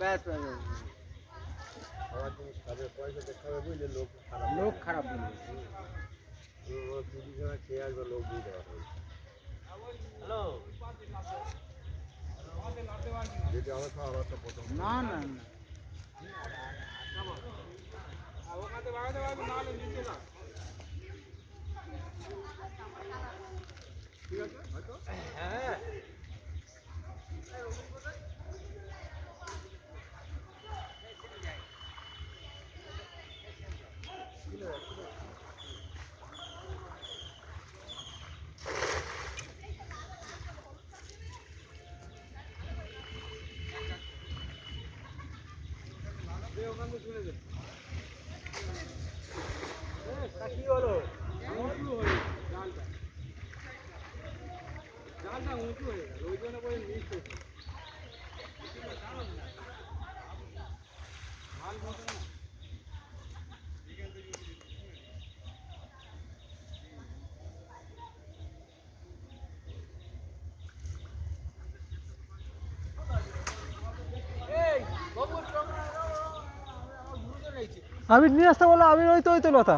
ব্যাস ব্যাস খাওয়ার জিনিস খাবে, পয়সা দেখাবে, বুঝলে লোক খারাপ, লোক খারাপ বলবে। তিরিশ জনা খেয়ে আসবে, লোক বুঝতে পারবে। যেটা আমার খাওয়া আমার তো প্রথম না না না ঠিক আছে হয়তো। হ্যাঁ ওখান থেকে শুনে দে। কি হলো? উঁচু হয়ে জালটা জালটা উঁচু হয়ে গেল, ওই জন্য করে নিচ হয়েছে। ভাল মতো না। এই বাবু আমি নিয়ে আসতে বললাম, আমি ওই তো লতা